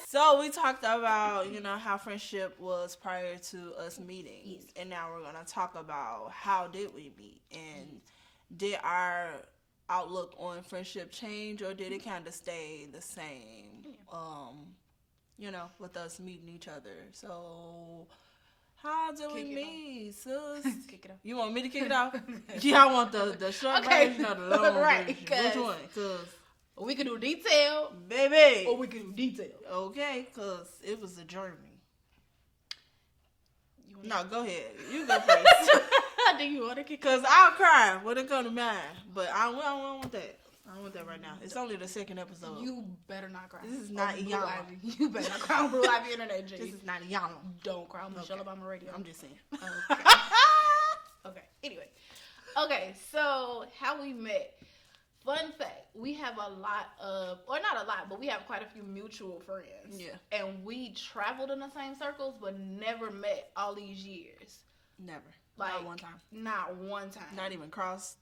So we talked about, how friendship was prior to us meeting. Yes. And now we're going to talk about how did we meet and did our outlook on friendship change or did it kind of stay the same, with us meeting each other. So how did we meet, sis? Kick it off. You want me to kick it off? Yeah, I want the short version or the long right, version. Which one? Cause we could do detail, baby. or we could do detail. Okay, because it was a journey. No, go ahead. You go first. Do you want to kick? Because I'll cry when it comes to mine. But I don't want that. I don't want that right now. It's only the second episode. You better not cry. This is not Blue Iyama. Ivy. You better not cry on Blue Ivy Internet, G. This is not Iyama. Don't cry on Michelle Obama Radio. I'm just saying. Okay. Okay. Anyway. Okay, so how we met. Fun fact, we have a lot of, or not a lot, but we have quite a few mutual friends. Yeah. And we traveled in the same circles, but never met all these years. Never. Like, not one time. Not one time. Not even crossed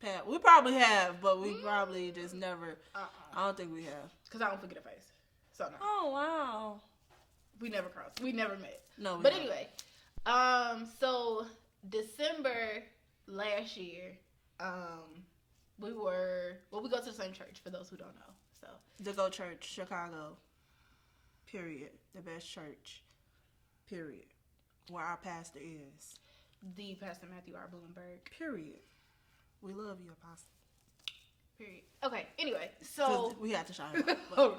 path. We probably have, but we probably just never. I don't think we have. Because I don't forget a face. So no. Oh, wow. We never crossed. We never met. No, we But haven't. anyway, so December last year, we go to the same church for those who don't know. So The Go Church, Chicago. Period. The best church. Period. Where our pastor is. the Pastor Matthew R. Bloomberg. Period. We love you, Apostle. Period. Okay. Anyway, so we had to shout him out. oh,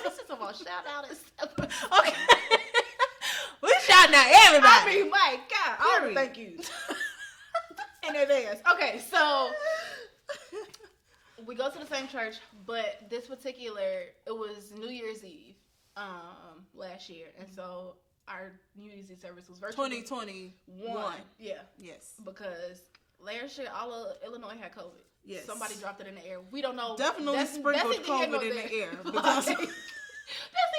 this is about shout out and stuff. Okay. We shouting out everybody. I mean, my God, I Period. thank you in advance. Okay, so we go to the same church, but this particular, it was New Year's Eve last year, and so our New Year's Eve service was virtual. 2021. Yeah. Yes. Because last year, all of Illinois had COVID. Yes. Somebody dropped it in the air. We don't know. Definitely sprinkled COVID in the air. Because That's neither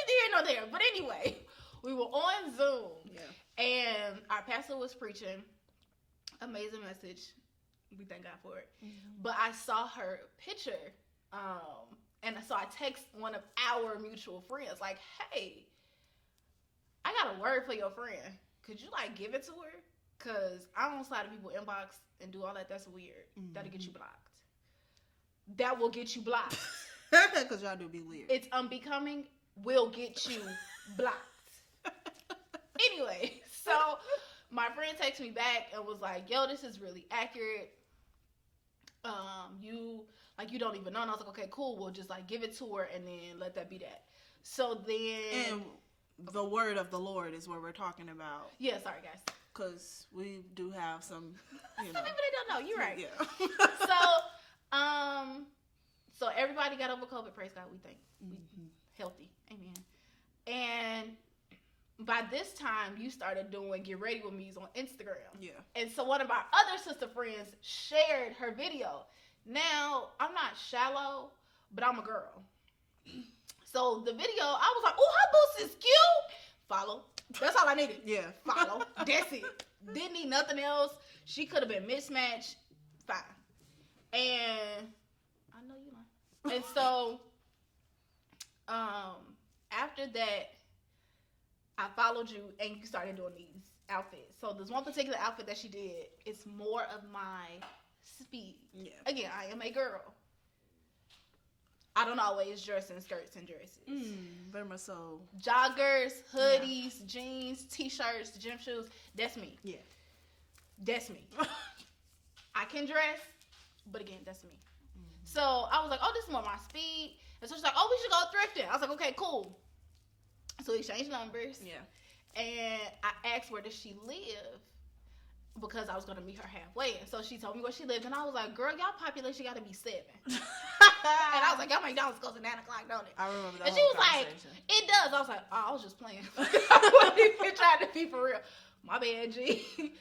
here nor there. But anyway, we were on Zoom. Yeah. And our pastor was preaching. Amazing message. We thank God for it. Mm-hmm. But I saw her picture. And so I text one of our mutual friends, like, hey, I got a word for your friend. Could you, give it to her? Because I don't slide to people's inbox and do all that. That's weird. Mm-hmm. That'll get you blocked. That will get you blocked. Because y'all do be weird. It's unbecoming. Will get you blocked. Anyway, so my friend texted me back and was like, yo, this is really accurate. You don't even know. And I was like, okay, cool. We'll just give it to her and then let that be that. So then. And the word of the Lord is what we're talking about. Yeah, sorry guys. Because we do have some, Some people they don't know. You're right. Yeah. So everybody got over COVID. Praise God. We think we healthy. Amen. And by this time, you started doing Get Ready With Me's on Instagram. Yeah. And so one of our other sister friends shared her video. Now, I'm not shallow, but I'm a girl. So the video, I was like, oh, her boots is cute. Follow. That's all I needed. Yeah. Follow. That's it. Didn't need nothing else. She could have been mismatched. Fine. And I know you lying. And so, after that, I followed you and you started doing these outfits. So there's one particular outfit that she did. It's more of my speed. Yeah. Again, I am a girl. I don't always dress in skirts and dresses. Very much so. Joggers, hoodies, jeans, t-shirts, gym shoes. That's me. Yeah. That's me. I can dress, but again, that's me. So I was like, oh, this is more my speed. And so she's like, oh, we should go thrifting. I was like, okay, cool. So we exchanged numbers. Yeah. And I asked where does she live because I was going to meet her halfway. And so she told me where she lived. And I was like, girl, y'all population got to be 7. And I was like, y'all McDonald's goes at 9 o'clock, don't it? I remember that. And she was like, it does. I was like, oh, I was just playing. I wasn't even trying to be for real. My bad, G.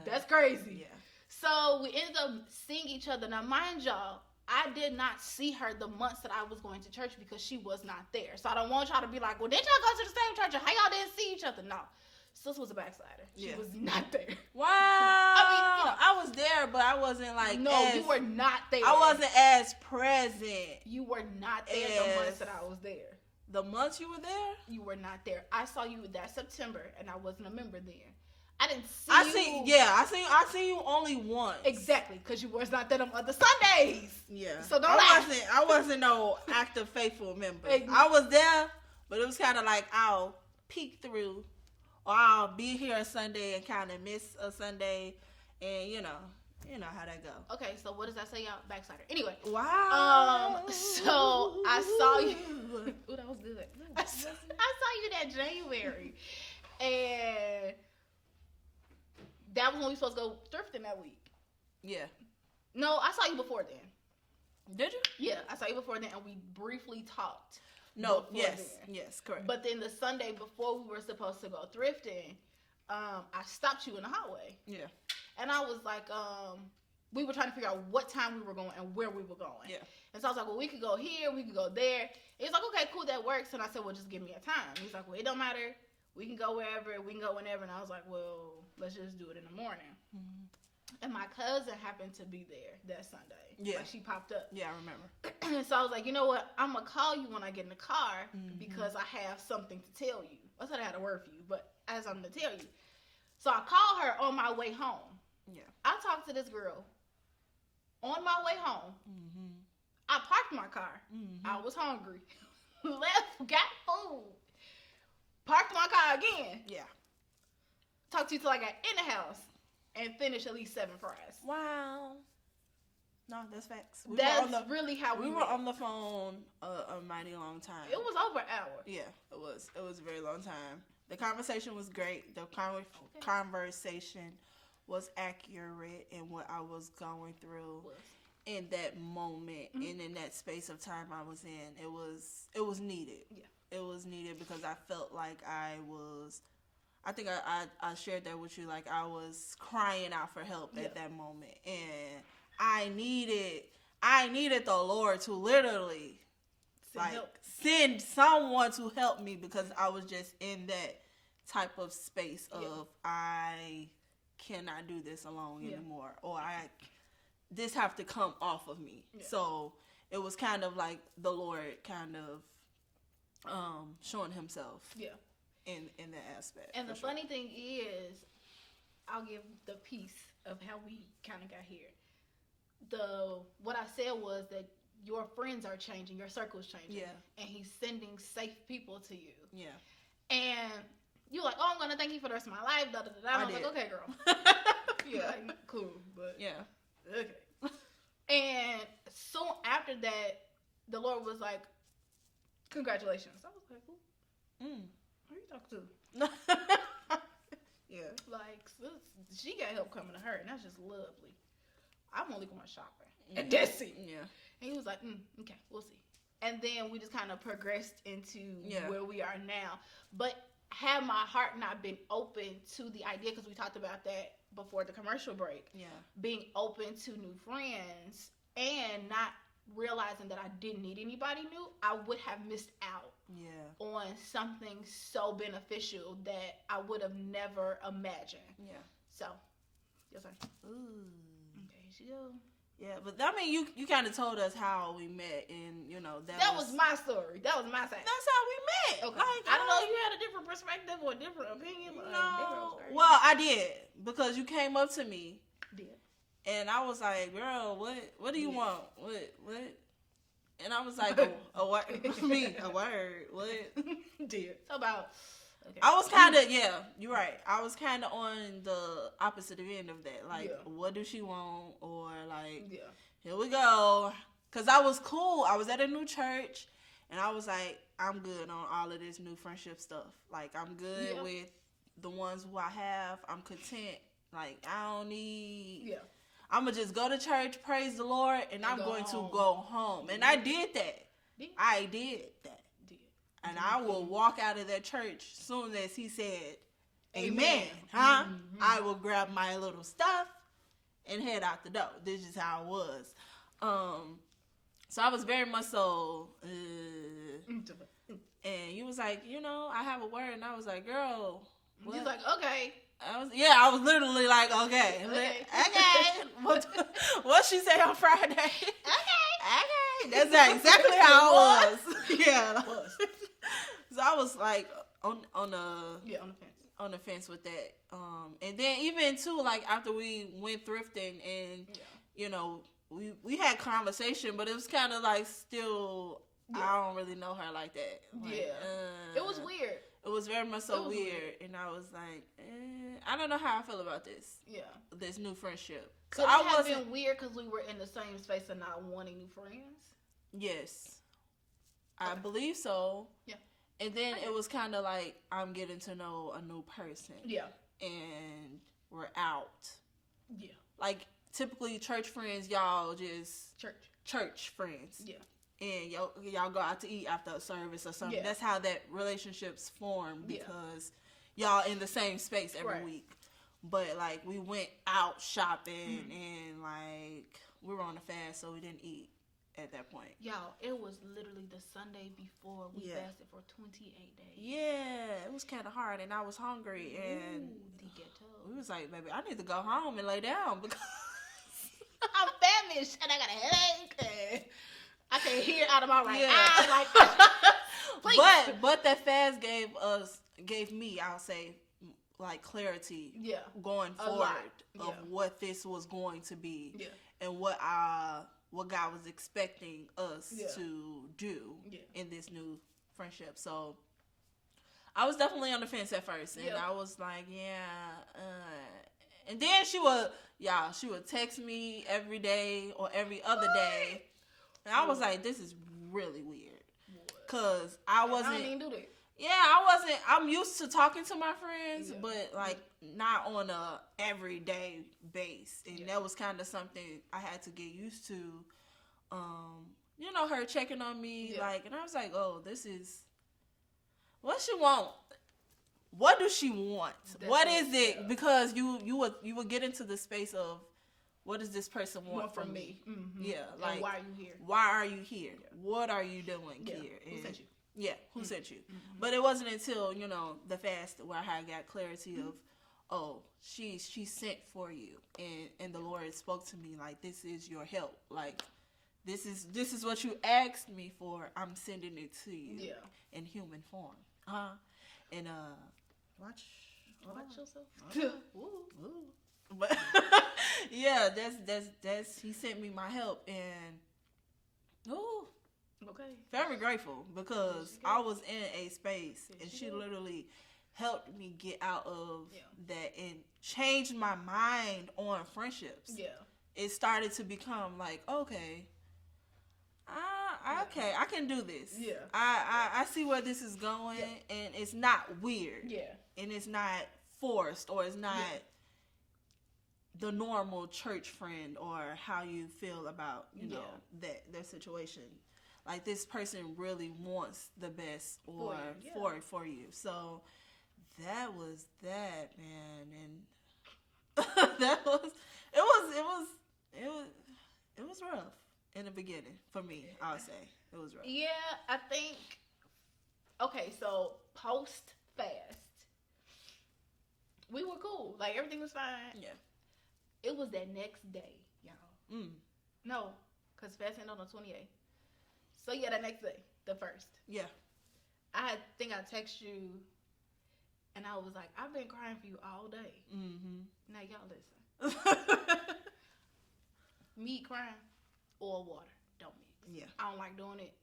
That's crazy. Yeah. So we ended up seeing each other. Now, mind y'all, I did not see her the months that I was going to church because she was not there. So I don't want y'all to be like, well, did y'all go to the same church? How y'all didn't see each other? No. Sis was a backslider. She was not there. Wow. I was there, but I wasn't like you were not there. I wasn't as present. You were not there the months that I was there. The months you were there? You were not there. I saw you that September, and I wasn't a member then. I didn't see you. I seen you only once. Exactly, because you was not there on other Sundays. Yeah. So I wasn't no active faithful member. I was there, but it was kind of like I'll peek through, or I'll be here a Sunday and kind of miss a Sunday, and you know how that go. Okay, so what does that say, y'all? Backslider. Anyway. Wow. So I saw you. Ooh, that was good. I saw you that January, and that was when we were supposed to go thrifting that week. Yeah. No, I saw you before then. Did you? Yeah, I saw you before then, and we briefly talked. No, yes, correct. But then the Sunday before we were supposed to go thrifting, I stopped you in the hallway. Yeah. And I was like, we were trying to figure out what time we were going and where we were going. Yeah. And so I was like, well, we could go here, we could go there. He was like, okay, cool, that works. And I said, well, just give me a time. He's like, well, it don't matter. We can go wherever, we can go whenever. And I was like, well, let's just do it in the morning. Mm-hmm. And my cousin happened to be there that Sunday. Yeah. Like, she popped up. Yeah, I remember. So I was like, you know what? I'm going to call you when I get in the car because I have something to tell you. I said I had a word for you, but I have something to tell you. So I called her on my way home. Yeah. I talked to this girl on my way home. Mm-hmm. I parked my car. Mm-hmm. I was hungry. Left, got food. Parked my car again. Yeah. Talked to you till I got in the house and finished at least 7 fries. Wow. No, that's facts. That's really how we were on the phone a mighty long time. It was over an hour. Yeah, it was. It was a very long time. The conversation was great. The conversation was accurate in what I was going through in that moment and in that space of time I was in. It was needed. Yeah. It was needed because I felt like I think I shared that with you. Like I was crying out for help at that moment, and I needed the Lord to literally send someone to help me because I was just in that type of space of I cannot do this alone anymore, or this have to come off of me. Yeah. So it was kind of like the Lord kind of showing himself. Yeah. In that aspect. And the funny thing is, I'll give the piece of how we kind of got here. What I said was that your friends are changing, your circle is changing, and he's sending safe people to you. Yeah. And you're like, oh, I'm gonna thank you for the rest of my life. Da, da, da, da. I was like, okay, girl. Yeah, like, cool, but okay. And soon after that, the Lord was like, congratulations. I was like, who are you talking to? Yeah. Like, she got help coming to her, and that's just lovely. I'm only going shopping. And that's it. Yeah. And he was like, okay, we'll see. And then we just kind of progressed into where we are now. But had my heart not been open to the idea, because we talked about that before the commercial break, being open to new friends and not realizing that I didn't need anybody new, I would have missed out on something so beneficial that I would have never imagined. Yeah. So, yes, sir. Ooh. Okay, she go. Yeah, but I mean, you kind of told us how we met, and that was my story. That was my side. That's how we met. Okay. Like, I don't know if you had a different perspective or a different opinion. But no. Well, I did, because you came up to me. Did. And I was like, girl, what do you want? What? And I was like, a word. A word. What? Did. About. Okay. I was kind of, you're right. I was kind of on the opposite end of that. Like, what does she want? Or, like, here we go. Because I was cool. I was at a new church, and I was like, I'm good on all of this new friendship stuff. Like, I'm good with the ones who I have. I'm content. Like, I don't need... I'm going to just go to church, praise the Lord, and I'm going to go home. And I did that. I did that. And I will walk out of that church soon as he said, amen. Huh? Mm-hmm. I will grab my little stuff and head out the door. This is how it was. So I was very much so, and you was like, I have a word. And I was like, girl. What? He's like, okay. I was literally like, okay. what she say on Friday. Okay. That's exactly how it was. Yeah. So I was like on the fence with that. And then even too, like after we went thrifting and you know, we had conversation, but it was kind of like still I don't really know her like that. Like, it was weird. It was very much so weird, and I was like, I don't know how I feel about this. Yeah, this new friendship. Could it have been weird because we were in the same space and not wanting new friends? Yes, I believe so. Yeah, and then it was kind of like I'm getting to know a new person. Yeah, and we're out. Yeah, like typically church friends, y'all just church friends. Yeah. And y'all go out to eat after a service or something. Yeah. That's how that relationships form because y'all in the same space every week. But like we went out shopping and like we were on a fast, so we didn't eat at that point. Y'all, it was literally the Sunday before we fasted for 28 days. Yeah, it was kind of hard, and I was hungry, and we was like, baby, I need to go home and lay down because I'm famished and I got a headache. And I can hear out of my right eye. But that fast gave me, I'll say, like clarity. Going forward of what this was going to be. And what God was expecting us to do in this new friendship. So I was definitely on the fence at first, and I was like, and then she would text me every day or every other day. And I was like, this is really weird. Because I wasn't. I don't even do that. Yeah, I wasn't. I'm used to talking to my friends, but like not on a everyday base. And that was kind of something I had to get used to. You know, her checking on me. Like, and I was like, oh, this is. What she want? What does she want? What is it? Yeah. Because you would get into the space of. What does this person want from me? Mm-hmm. Yeah, like and why are you here? Why are you here? Yeah. What are you doing here? Who sent you? Yeah, who sent you? Mm-hmm. But it wasn't until the fast where I got clarity of, oh, she sent for you, and the Lord spoke to me like, this is your help. Like, this is what you asked me for. I'm sending it to you in human form. And watch yourself. Ooh. But yeah, that's he sent me my help, and very grateful because I was in a space and she literally helped me get out of that and changed my mind on friendships. Yeah, it started to become like, okay, I can do this. Yeah, I see where this is going, and it's not weird. Yeah, and it's not forced, or it's not. Yeah. The normal church friend, or how you feel about that situation. Like, this person really wants the best for you. So that was that, man, and that was it was rough in the beginning for me. I would say it was rough. Yeah, I think. Okay, so post fast, we were cool. Like, everything was fine. Yeah. It was that next day, y'all. No, because fast ended on the 28th. So, yeah, that next day, the 1st. Yeah. I think I texted you, and I was like, I've been crying for you all day. Mm-hmm. Now, y'all listen. Me crying or water don't mix. Yeah. I don't like doing it.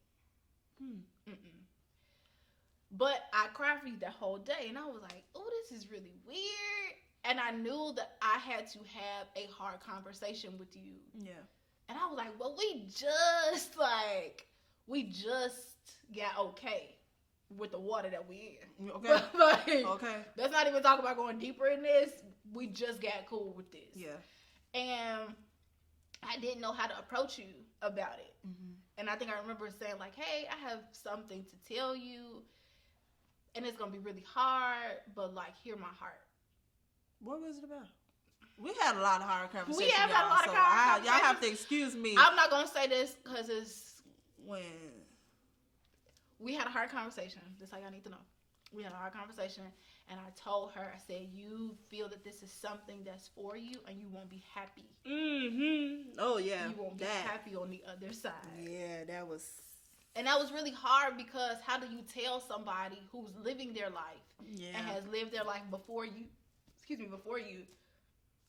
But I cried for you that whole day, and I was like, oh, this is really weird. And I knew that I had to have a hard conversation with you. Yeah. And I was like, well, we just got okay with the water that we in. Okay. Okay. Let's not even talk about going deeper in this. We just got cool with this. Yeah. And I didn't know how to approach you about it. Mm-hmm. And I think I remember saying like, hey, I have something to tell you. And it's going to be really hard, but like, hear my heart. What was it about? We had a lot of hard conversations. We have had a lot of hard conversations. Y'all have to excuse me. I'm not going to say this because it's... When? We had a hard conversation. That's all y'all need to know. We had a hard conversation. And I told her, I said, you feel that this is something that's for you and you won't be happy. Mm-hmm. Oh, yeah. You won't be happy on the other side. Yeah, that was... And that was really hard because how do you tell somebody who's living their life and has lived their life before you, you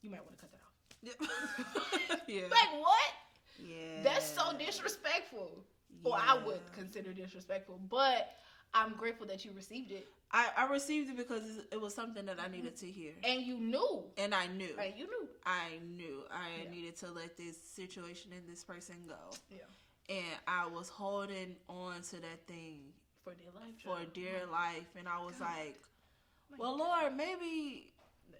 might want to cut that off. Yeah. Like, what? Yeah. That's so disrespectful. Or I would consider disrespectful. But I'm grateful that you received it. I received it because it was something that I needed to hear. And you knew. And I knew. And you knew. I knew. I needed to let this situation and this person go. Yeah. And I was holding on to that thing. For dear life. For dear life. And I was like, well, Lord, maybe...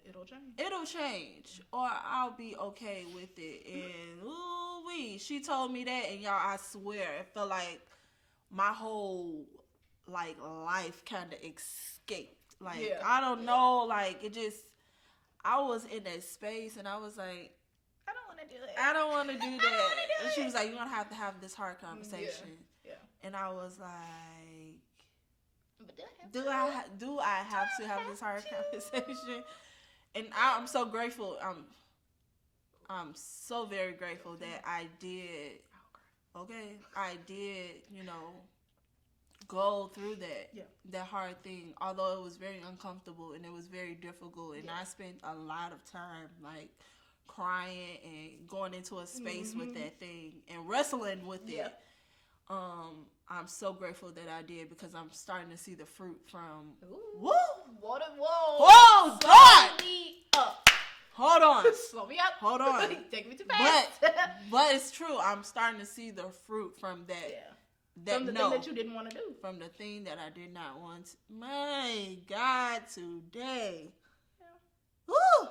It'll change. It'll change. Or I'll be okay with it. And, ooh-wee. She told me that. And, y'all, I swear, it felt like my whole... like life kind of escaped. Like I don't know, like it just I was in that space and I was like, I don't want to do it. I don't want to do that. And she was like, you're gonna have to have this hard conversation. Yeah. And I was like, but do I have to have this hard conversation? And I'm so grateful. I'm so very grateful that I did. Okay, I did. You know. Go through that hard thing, although it was very uncomfortable and it was very difficult, and I spent a lot of time like crying and going into a space with that thing and wrestling with it. I'm so grateful that I did because I'm starting to see the fruit from whoa. Oh God! Up. Hold on. Slow me up. Hold on. Take me too fast. But it's true. I'm starting to see the fruit from that. Yeah. From the thing that you didn't want to do. From the thing that I did not want to. My God, today. Yeah. Woo!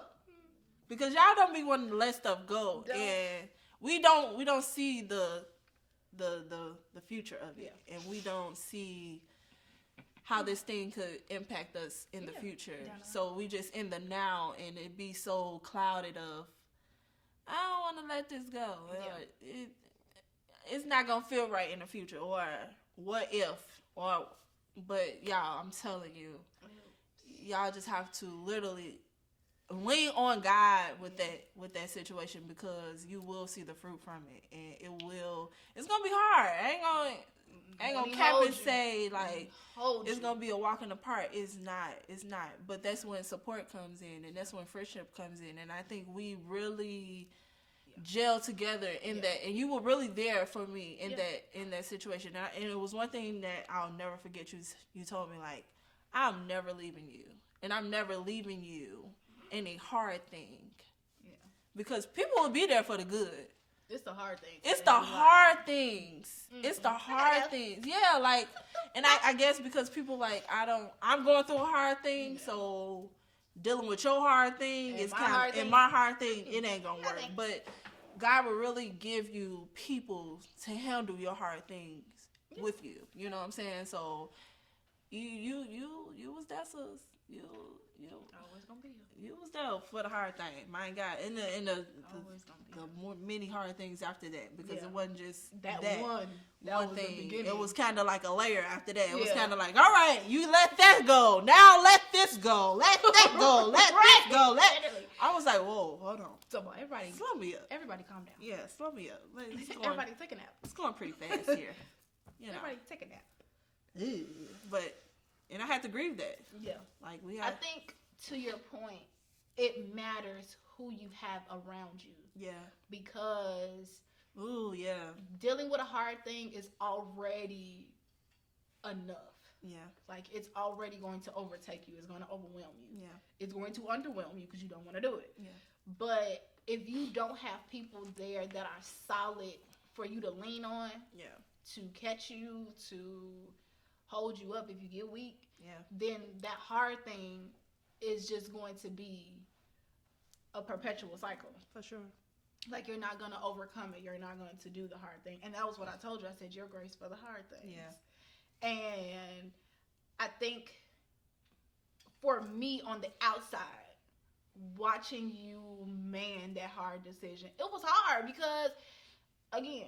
Because y'all don't be wanting to let stuff go. And we don't see the future of it. Yeah. And we don't see how this thing could impact us in the future. So we just in the now and it be so clouded of, I don't want to let this go. Yeah. It's not gonna feel right in the future, or what if, but y'all, I'm telling you, y'all just have to literally lean on God with that situation because you will see the fruit from it, and it's gonna be hard. I ain't gonna cap and say like it's gonna be a walk in the park. It's not. But that's when support comes in, and that's when friendship comes in, and I think we really gel together in that, and you were really there for me in that situation, and it was one thing that I'll never forget. You told me like, I'm never leaving you, and I'm never leaving you in a hard thing, because people will be there for the good. It's the hard things. It's the hard things. It's the hard things. Yeah, like, and I guess because people like I'm going through a hard thing, so dealing with your hard thing is kind of, and my hard thing, it ain't gonna work. But God will really give you people to handle your hard things with you. You know what I'm saying? So you was that sis. You always gonna be here. You was there for the hard thing. My God, and the more many hard things after that, because it wasn't just that one thing. It was kind of like a layer after that. It was kind of like, all right, you let that go. Now let this go. Let that go. Let this go. I was like, whoa, hold on. So everybody, slow me up. Everybody, calm down. Yeah, slow me up. Everybody, take a nap. It's going pretty fast here. Everybody, take a nap. Ew. And I had to grieve that. Yeah. Like I think to your point, it matters who you have around you. Yeah. Because dealing with a hard thing is already enough. Yeah. Like it's already going to overtake you. It's going to overwhelm you. Yeah. It's going to underwhelm you because you don't want to do it. Yeah. But if you don't have people there that are solid for you to lean on, to catch you, to hold you up if you get weak, then that hard thing is just going to be a perpetual cycle. For sure. Like you're not going to overcome it. You're not going to do the hard thing. And that was what I told you. I said, your grace for the hard things. Yeah. And I think for me on the outside, watching you man that hard decision, it was hard because, again,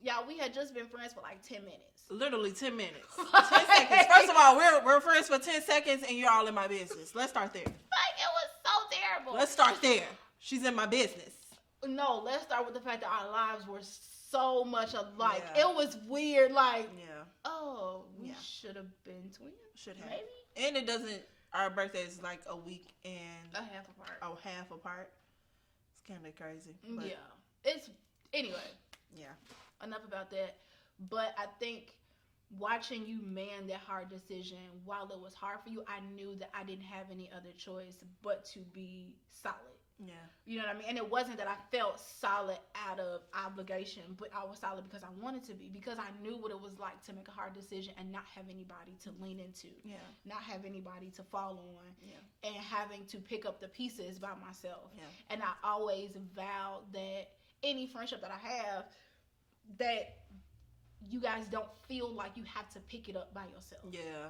y'all, we had just been friends for like 10 minutes. Literally 10 minutes. 10 seconds. First of all, we're friends for 10 seconds and you're all in my business. Let's start there. Like, it was so terrible. Let's start there. She's in my business. No, let's start with the fact that our lives were so much alike. Yeah. It was weird. Like, yeah. Oh, we should have been twins. Should have. Maybe. And it doesn't, our birthday is like a week and a half apart. Oh, half apart. It's kind of crazy. But yeah. It's, anyway. Yeah. Enough about that. But I think watching you man that hard decision, while it was hard for you, I knew that I didn't have any other choice but to be solid. Yeah. You know what I mean? And it wasn't that I felt solid out of obligation, but I was solid because I wanted to be, because I knew what it was like to make a hard decision and not have anybody to lean into. Yeah. Not have anybody to fall on. Yeah. And having to pick up the pieces by myself. Yeah. And I always vowed that any friendship that I have, that you guys don't feel like you have to pick it up by yourself. Yeah.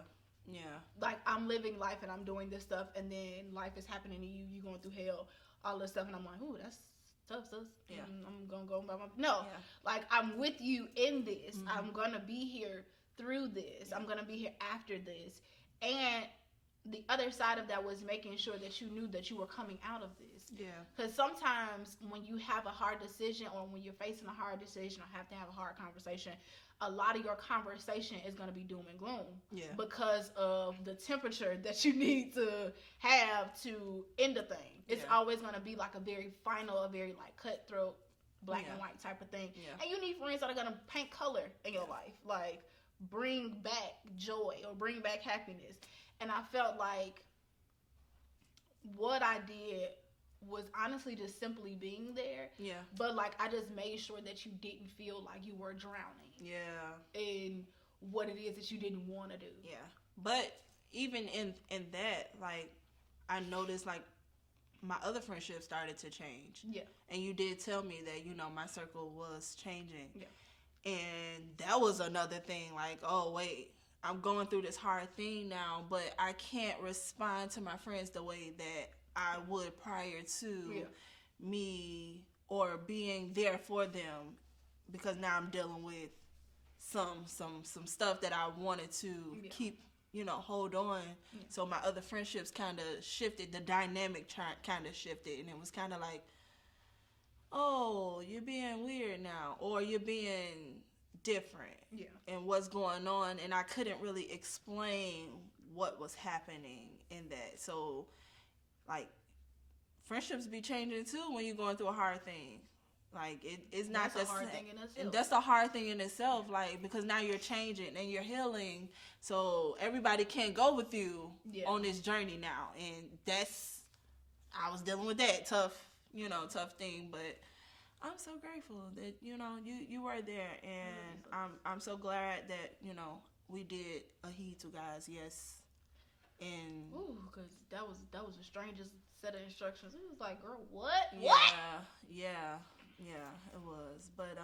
Yeah. Like, I'm living life and I'm doing this stuff, and then life is happening to you. You going through hell, all this stuff, and I'm like, ooh, that's tough, sis. Yeah. I'm gonna go by my no. Yeah. Like, I'm with you in this. Mm-hmm. I'm gonna be here through this. Yeah. I'm gonna be here after this. And the other side of that was making sure that you knew that you were coming out of this. Yeah. Because sometimes when you have a hard decision, or when you're facing a hard decision, or have to have a hard conversation, a lot of your conversation is going to be doom and gloom. Yeah. Because of the temperature that you need to have to end a thing. It's always going to be like a very final, a very like cutthroat, black and white type of thing. Yeah. And you need friends that are going to paint color in your life. Like, bring back joy or bring back happiness. And I felt like what I did was honestly just simply being there. Yeah. But like, I just made sure that you didn't feel like you were drowning. Yeah. In what it is that you didn't want to do. Yeah. But even in that, like, I noticed like my other friendships started to change. Yeah. And you did tell me that, you know, my circle was changing. Yeah. And that was another thing, like, oh wait, I'm going through this hard thing now, but I can't respond to my friends the way that I would prior to me, or being there for them, because now I'm dealing with some stuff that I wanted to keep, you know, hold on. Yeah. So my other friendships kind of shifted, the dynamic kind of shifted, and it was kind of like, oh, you're being weird now, or you're being different. Yeah. And what's going on, and I couldn't really explain what was happening in that. So, like, friendships be changing too when you're going through a hard thing. Like, it's not the hard thing in itself. And that's a hard thing in itself, like, because now you're changing and you're healing. So everybody can't go with you on this journey now, and I was dealing with that tough thing, but I'm so grateful that, you know, you were there, and I'm so glad that, you know, we did a Heed to Guys, yes. And because that was the strangest set of instructions. It was like, girl, what? Yeah, what? Yeah, it was. But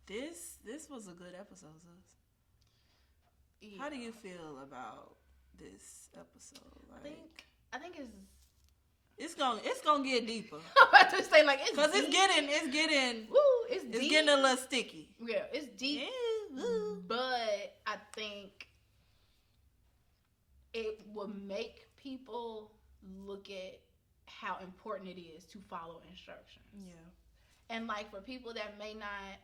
this was a good episode, sis. Yeah. How do you feel about this episode? Like, I think it's gonna get deeper. I'm about to say, like, it's because it's getting a little sticky. Yeah, it's deep. Yeah. But I think it will make people look at how important it is to follow instructions. Yeah. And like, for people that may not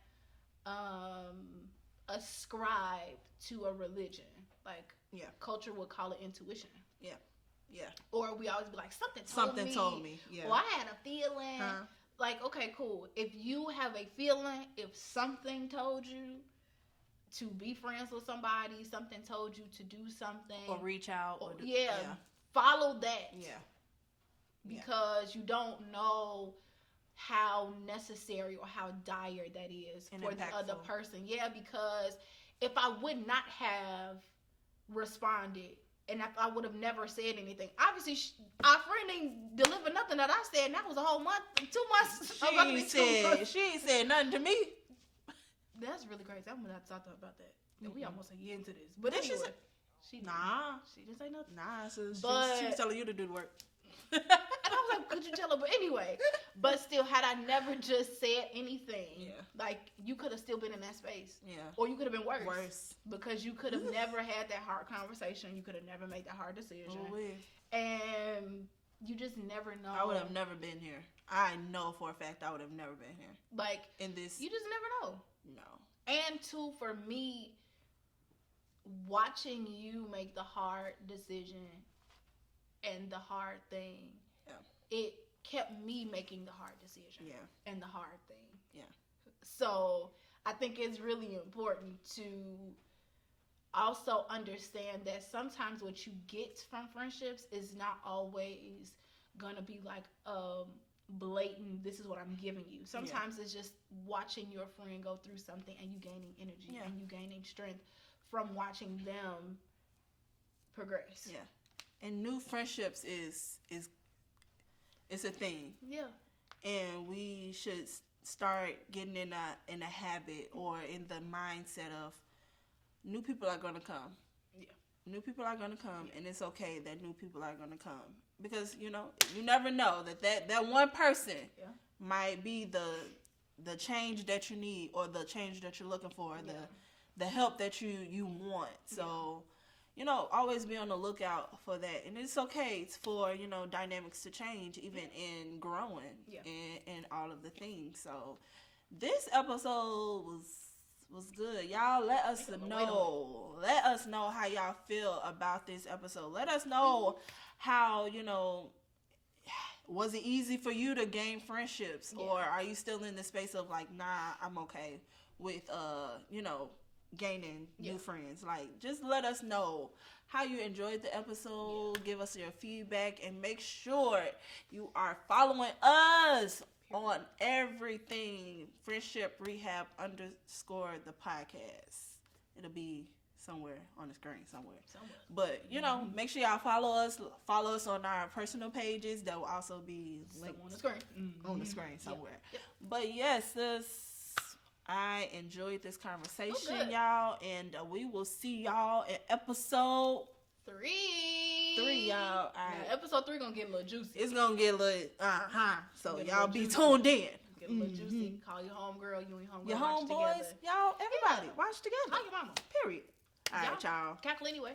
ascribe to a religion, like, culture would call it intuition. Yeah. Yeah. Or we always be like, something told me. Yeah. Or I had a feeling. Huh? Like, okay, cool. If you have a feeling, if something told you to be friends with somebody, something told you to do something, or reach out, or follow that. Yeah. Because you don't know how necessary or how dire that is and for impactful. The other person. Yeah, because if I would not have responded, and if I would have never said anything, obviously our friend ain't delivered nothing that I said, and that was a whole month, 2 months. She ain't said nothing to me. That's really crazy. I'm gonna have to talk to her about that. Mm-hmm. We almost a year into this, but anyway, she didn't say nothing. Nah, so she was telling you to do the work. And I was like, could you tell her? But anyway, but still, had I never just said anything, like, you could have still been in that space. Yeah. Or you could have been worse. Because you could have never had that hard conversation. You could have never made that hard decision. And you just never know. I would have never been here. I know for a fact I would have never been here. Like, in this. You just never know. No. And two, for me, watching you make the hard decision and the hard thing, it kept me making the hard decision and the hard thing. Yeah. So I think it's really important to also understand that sometimes what you get from friendships is not always gonna be like blatant, this is what I'm giving you. Sometimes it's just watching your friend go through something and you gaining energy and you gaining strength from watching them progress. Yeah. And new friendships is it's a thing. Yeah. And we should start getting in a habit or in the mindset of new people are gonna come. Yeah. New people are gonna come, and it's okay that new people are gonna come. Because, you never know that one person might be the change that you need or the change that you're looking for, the help that you want. So, always be on the lookout for that. And it's okay for, dynamics to change even in growing and all of the things. So this episode was good. Y'all let us know. Let us know how y'all feel about this episode. Let us know how, was it easy for you to gain friendships? Or are you still in the space of like, nah, I'm okay with, gaining new friends? Like, just let us know how you enjoyed the episode. Give us your feedback and make sure you are following us on everything. Friendship Rehab _ the podcast. It'll be somewhere on the screen somewhere. But make sure y'all follow us on our personal pages. That will also be linked on the screen. On the screen somewhere. Yep. But yes, I enjoyed this conversation, y'all, and we will see y'all in episode 3, y'all. All right. Yeah, episode 3 gonna get a little juicy. It's gonna get a little, So y'all be tuned in. Get a little juicy. Call your homegirl, you and your homegirl. Your homeboys, y'all, everybody, watch together. Call your mama. Period. All right, y'all. Cackle anyway.